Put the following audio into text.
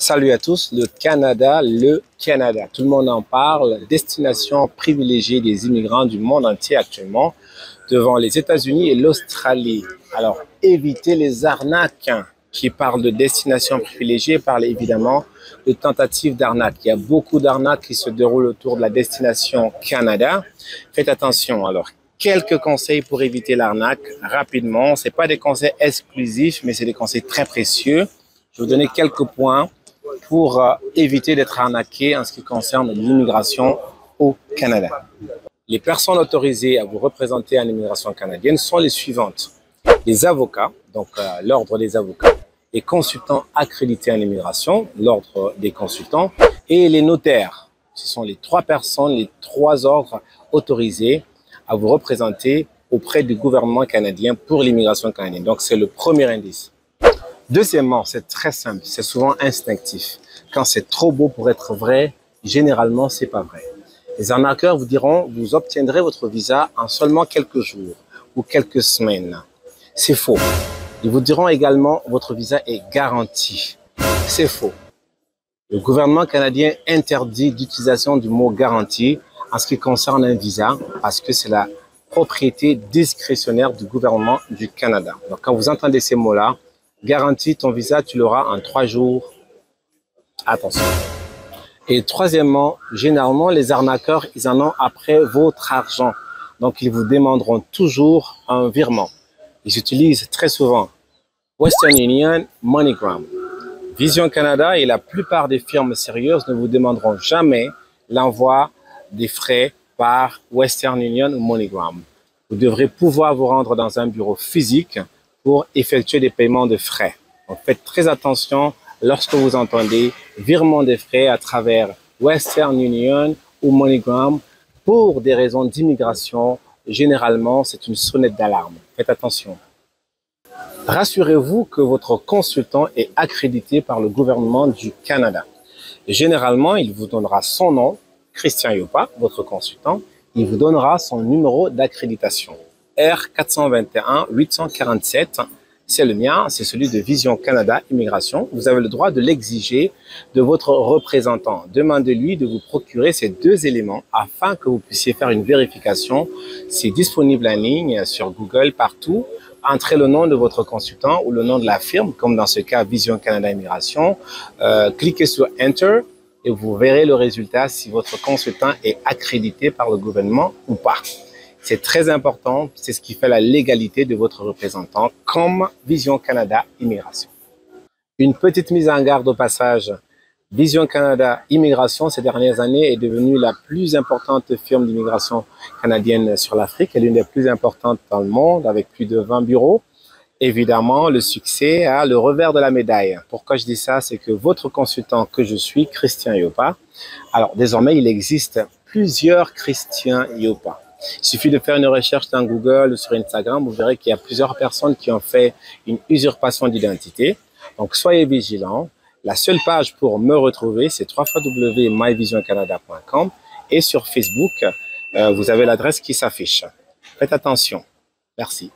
Salut à tous, le Canada. Tout le monde en parle. Destination privilégiée des immigrants du monde entier actuellement, devant les États-Unis et l'Australie. Alors, évitez les arnaques. Qui parlent de destination privilégiée parlent évidemment de tentatives d'arnaque. Il y a beaucoup d'arnaques qui se déroulent autour de la destination Canada. Faites attention. Alors, quelques conseils pour éviter l'arnaque rapidement. Ce n'est pas des conseils exclusifs, mais c'est des conseils très précieux. Je vais vous donner quelques points pour éviter d'être arnaqué en ce qui concerne l'immigration au Canada. Les personnes autorisées à vous représenter en immigration canadienne sont les suivantes. Les avocats, donc l'ordre des avocats, les consultants accrédités en immigration, l'ordre des consultants, et les notaires. Ce sont les trois personnes, les trois ordres autorisés à vous représenter auprès du gouvernement canadien pour l'immigration canadienne. Donc c'est le premier indice. Deuxièmement, c'est très simple, c'est souvent instinctif. Quand c'est trop beau pour être vrai, généralement, c'est pas vrai. Les arnaqueurs vous diront, vous obtiendrez votre visa en seulement quelques jours ou quelques semaines. C'est faux. Ils vous diront également, votre visa est garanti. C'est faux. Le gouvernement canadien interdit l'utilisation du mot garantie en ce qui concerne un visa parce que c'est la propriété discrétionnaire du gouvernement du Canada. Donc, quand vous entendez ces mots-là, garantie, ton visa, tu l'auras en 3 jours. Attention. Et troisièmement, généralement, les arnaqueurs, ils en ont après votre argent. Donc, ils vous demanderont toujours un virement. Ils utilisent très souvent Western Union, MoneyGram. Vision Canada et la plupart des firmes sérieuses ne vous demanderont jamais l'envoi des frais par Western Union ou MoneyGram. Vous devrez pouvoir vous rendre dans un bureau physique pour effectuer des paiements de frais. Donc, faites très attention lorsque vous entendez virement des frais à travers Western Union ou MoneyGram pour des raisons d'immigration. Généralement, c'est une sonnette d'alarme. Faites attention. Rassurez-vous que votre consultant est accrédité par le gouvernement du Canada. Et généralement, il vous donnera son nom, Christian Yopa, votre consultant. Il vous donnera son numéro d'accréditation. R421-847, c'est le mien, c'est celui de Vision Canada Immigration. Vous avez le droit de l'exiger de votre représentant. Demandez-lui de vous procurer ces deux éléments afin que vous puissiez faire une vérification. C'est disponible en ligne sur Google, partout. Entrez le nom de votre consultant ou le nom de la firme, comme dans ce cas Vision Canada Immigration. Cliquez sur Enter et vous verrez le résultat si votre consultant est accrédité par le gouvernement ou pas. C'est très important, c'est ce qui fait la légalité de votre représentant comme Vision Canada Immigration. Une petite mise en garde au passage. Vision Canada Immigration, ces dernières années, est devenue la plus importante firme d'immigration canadienne sur l'Afrique. Elle est l'une des plus importantes dans le monde, avec plus de 20 bureaux. Évidemment, le succès a le revers de la médaille. Pourquoi je dis ça? C'est que votre consultant que je suis, Christian Yopa, alors désormais, il existe plusieurs Christian Yopa. Il suffit de faire une recherche dans Google ou sur Instagram, vous verrez qu'il y a plusieurs personnes qui ont fait une usurpation d'identité. Donc, soyez vigilants. La seule page pour me retrouver, c'est www.myvisioncanada.com et sur Facebook, vous avez l'adresse qui s'affiche. Faites attention. Merci.